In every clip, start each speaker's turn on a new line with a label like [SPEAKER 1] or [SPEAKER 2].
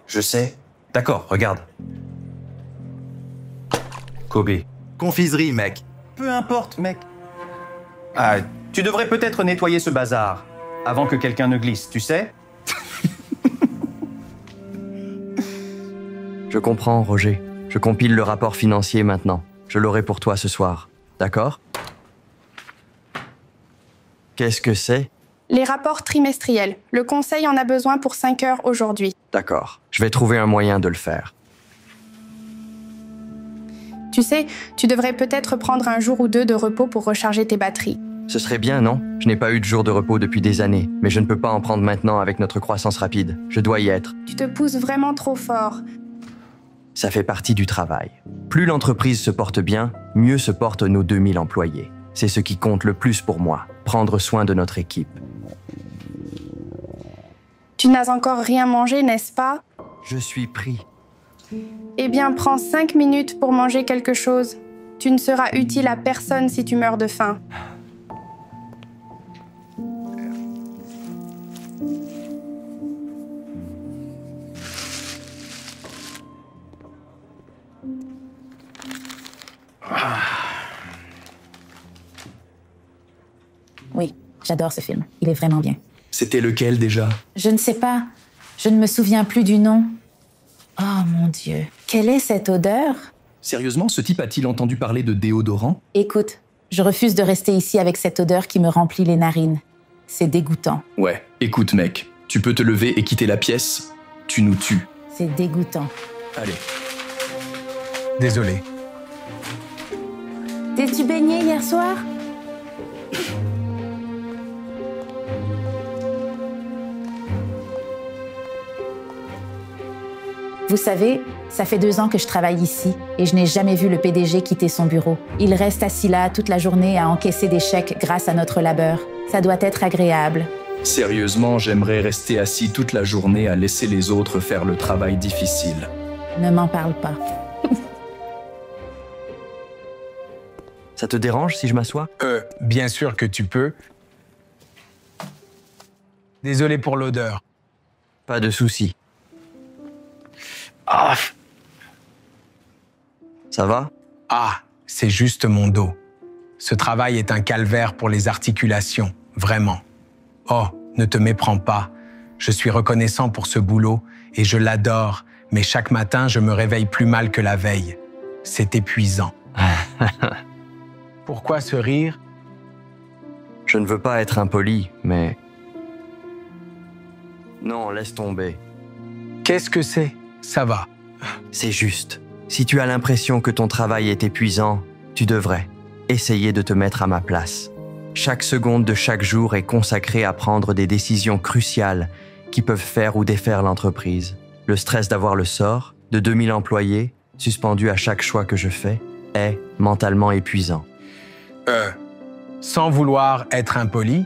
[SPEAKER 1] Je sais. D'accord, regarde. Kobe.
[SPEAKER 2] Confiserie, mec.
[SPEAKER 1] Peu importe, mec. Ah, tu devrais peut-être nettoyer ce bazar avant que quelqu'un ne glisse, tu sais?
[SPEAKER 3] Je comprends, Roger. Je compile le rapport financier maintenant. Je l'aurai pour toi ce soir. D'accord? Qu'est-ce que c'est?
[SPEAKER 4] Les rapports trimestriels. Le conseil en a besoin pour 5 heures aujourd'hui.
[SPEAKER 3] D'accord. Je vais trouver un moyen de le faire.
[SPEAKER 4] Tu sais, tu devrais peut-être prendre un jour ou deux de repos pour recharger tes batteries.
[SPEAKER 3] Ce serait bien, non? Je n'ai pas eu de jour de repos depuis des années, mais je ne peux pas en prendre maintenant avec notre croissance rapide. Je dois y être.
[SPEAKER 4] Tu te pousses vraiment trop fort.
[SPEAKER 3] Ça fait partie du travail. Plus l'entreprise se porte bien, mieux se portent nos 2000 employés. C'est ce qui compte le plus pour moi, prendre soin de notre équipe.
[SPEAKER 4] Tu n'as encore rien mangé, n'est-ce pas?
[SPEAKER 3] Je suis pris.
[SPEAKER 4] Eh bien, prends 5 minutes pour manger quelque chose. Tu ne seras utile à personne si tu meurs de faim.
[SPEAKER 5] Oui, j'adore ce film. Il est vraiment bien.
[SPEAKER 2] C'était lequel déjà?
[SPEAKER 5] Je ne sais pas. Je ne me souviens plus du nom. Oh mon Dieu. Quelle est cette odeur?
[SPEAKER 2] Sérieusement, ce type a-t-il entendu parler de déodorant?
[SPEAKER 5] Écoute, je refuse de rester ici avec cette odeur qui me remplit les narines. C'est dégoûtant.
[SPEAKER 2] Ouais, écoute mec, tu peux te lever et quitter la pièce. Tu nous tues.
[SPEAKER 5] C'est dégoûtant.
[SPEAKER 2] Allez.
[SPEAKER 6] Désolé.
[SPEAKER 5] T'es-tu baigné hier soir? Vous savez, ça fait 2 ans que je travaille ici et je n'ai jamais vu le PDG quitter son bureau. Il reste assis là toute la journée à encaisser des chèques grâce à notre labeur. Ça doit être agréable.
[SPEAKER 2] Sérieusement, j'aimerais rester assis toute la journée à laisser les autres faire le travail difficile.
[SPEAKER 5] Ne m'en parle pas.
[SPEAKER 3] Ça te dérange si je m'assois?
[SPEAKER 6] Bien sûr que tu peux. Désolé pour l'odeur.
[SPEAKER 3] Pas de souci.
[SPEAKER 6] Ah,
[SPEAKER 3] Ça va?
[SPEAKER 6] c'est juste mon dos. Ce travail est un calvaire pour les articulations, vraiment. Oh, ne te méprends pas. Je suis reconnaissant pour ce boulot et je l'adore, mais chaque matin, je me réveille plus mal que la veille. C'est épuisant. Pourquoi ce rire?
[SPEAKER 3] Je ne veux pas être impoli, mais... Non, laisse tomber.
[SPEAKER 6] Qu'est-ce que c'est? Ça va.
[SPEAKER 3] C'est juste. Si tu as l'impression que ton travail est épuisant, tu devrais essayer de te mettre à ma place. Chaque seconde de chaque jour est consacrée à prendre des décisions cruciales qui peuvent faire ou défaire l'entreprise. Le stress d'avoir le sort de 2000 employés, suspendu à chaque choix que je fais, est mentalement épuisant.
[SPEAKER 6] Sans vouloir être impoli,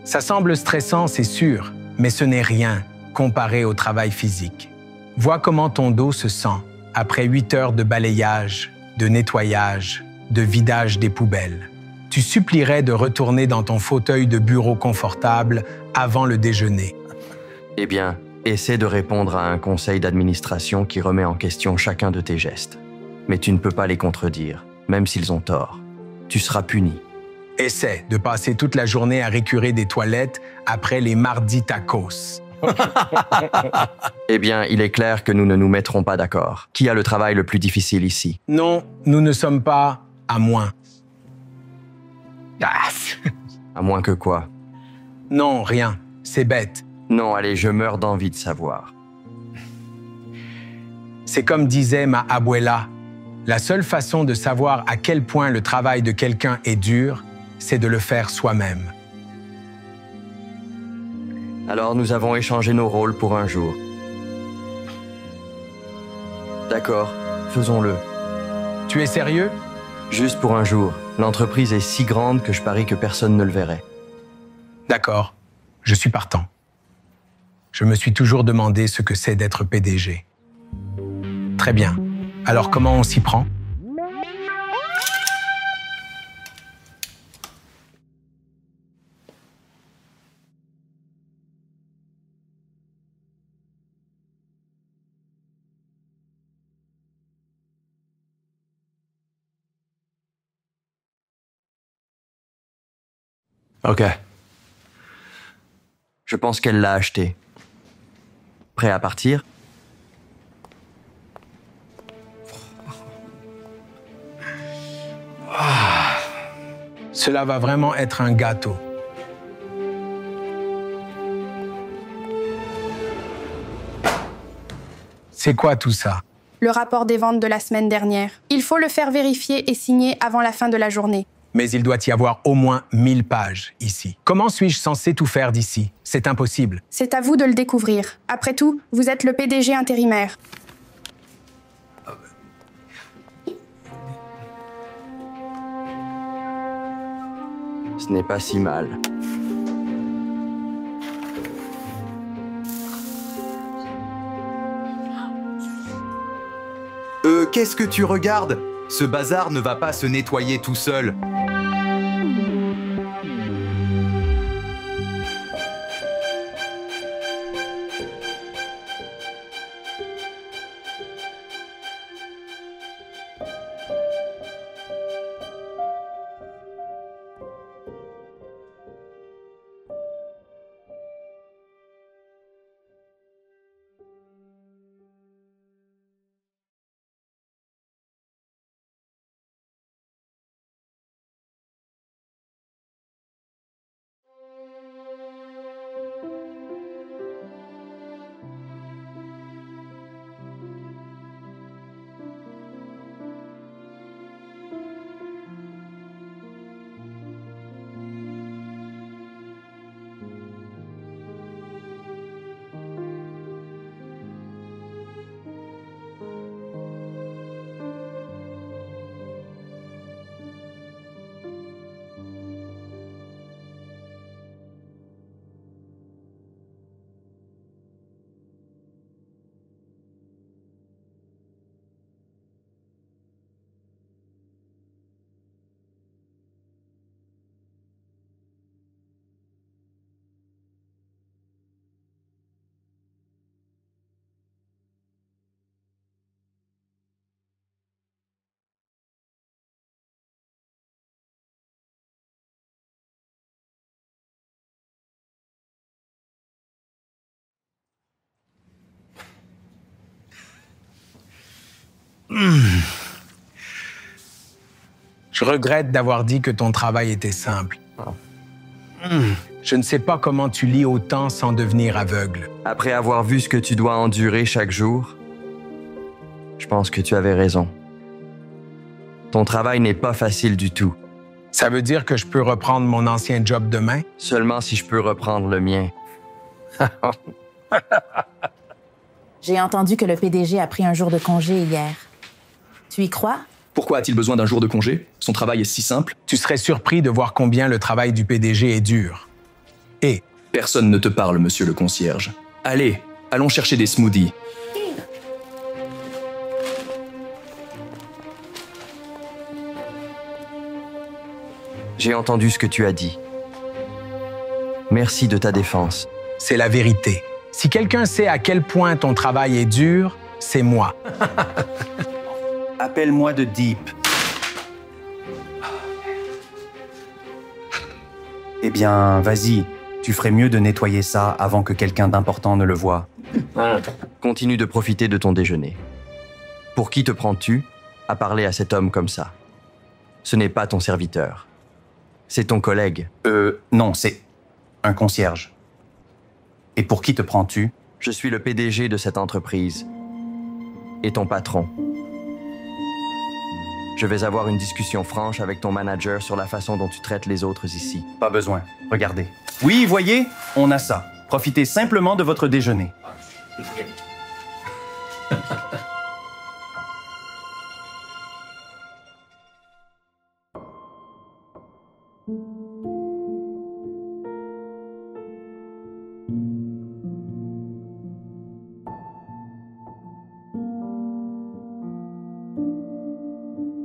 [SPEAKER 6] ça semble stressant, c'est sûr, mais ce n'est rien comparé au travail physique. Vois comment ton dos se sent après 8 heures de balayage, de nettoyage, de vidage des poubelles. Tu supplierais de retourner dans ton fauteuil de bureau confortable avant le déjeuner.
[SPEAKER 3] Eh bien, essaie de répondre à un conseil d'administration qui remet en question chacun de tes gestes. Mais tu ne peux pas les contredire, même s'ils ont tort. Tu seras puni.
[SPEAKER 6] Essaie de passer toute la journée à récurer des toilettes après les mardis tacos.
[SPEAKER 3] Eh bien, il est clair que nous ne nous mettrons pas d'accord. Qui a le travail le plus difficile ici?
[SPEAKER 6] Non, nous ne sommes pas à moins.
[SPEAKER 3] À moins que quoi?
[SPEAKER 6] Non, rien. C'est bête.
[SPEAKER 3] Non, allez, je meurs d'envie de savoir.
[SPEAKER 6] C'est comme disait ma abuela, la seule façon de savoir à quel point le travail de quelqu'un est dur, c'est de le faire soi-même.
[SPEAKER 3] Alors nous avons échangé nos rôles pour un jour. D'accord, faisons-le.
[SPEAKER 6] Tu es sérieux?
[SPEAKER 3] Juste pour un jour. L'entreprise est si grande que je parie que personne ne le verrait.
[SPEAKER 6] D'accord, je suis partant. Je me suis toujours demandé ce que c'est d'être PDG. Très bien. Alors comment on s'y prend?
[SPEAKER 3] Ok. Je pense qu'elle l'a acheté. Prêt à partir?
[SPEAKER 6] Cela va vraiment être un gâteau. C'est quoi tout ça?
[SPEAKER 4] Le rapport des ventes de la semaine dernière. Il faut le faire vérifier et signer avant la fin de la journée.
[SPEAKER 6] Mais il doit y avoir au moins 1000 pages ici. Comment suis-je censé tout faire d'ici? C'est impossible.
[SPEAKER 4] C'est à vous de le découvrir. Après tout, vous êtes le PDG intérimaire.
[SPEAKER 3] Ce n'est pas si mal.
[SPEAKER 7] Qu'est-ce que tu regardes? Ce bazar ne va pas se nettoyer tout seul.
[SPEAKER 6] Je regrette d'avoir dit que ton travail était simple. Je ne sais pas comment tu lis autant sans devenir aveugle.
[SPEAKER 3] Après avoir vu ce que tu dois endurer chaque jour, je pense que tu avais raison. Ton travail n'est pas facile du tout.
[SPEAKER 6] Ça veut dire que je peux reprendre mon ancien job demain?
[SPEAKER 3] Seulement si je peux reprendre le mien.
[SPEAKER 5] J'ai entendu que le PDG a pris un jour de congé hier. Tu y crois?
[SPEAKER 2] Pourquoi a-t-il besoin d'un jour de congé? Son travail est si simple.
[SPEAKER 6] Tu serais surpris de voir combien le travail du PDG est dur. Et
[SPEAKER 2] Personne ne te parle, monsieur le concierge. Allez, allons chercher des smoothies.
[SPEAKER 3] J'ai entendu ce que tu as dit. Merci de ta défense.
[SPEAKER 6] c'est la vérité. Si quelqu'un sait à quel point ton travail est dur, c'est moi.
[SPEAKER 1] Appelle-moi de Deep. Eh bien, vas-y. Tu ferais mieux de nettoyer ça avant que quelqu'un d'important ne le voie.
[SPEAKER 3] Continue de profiter de ton déjeuner. Pour qui te prends-tu à parler à cet homme comme ça? Ce n'est pas ton serviteur. C'est ton collègue.
[SPEAKER 1] Non, c'est un concierge. Et pour qui te prends-tu?
[SPEAKER 3] Je suis le PDG de cette entreprise. Et ton patron. Je vais avoir une discussion franche avec ton manager sur la façon dont tu traites les autres ici.
[SPEAKER 1] Pas besoin. Regardez. Oui, voyez, on a ça. Profitez simplement de votre déjeuner.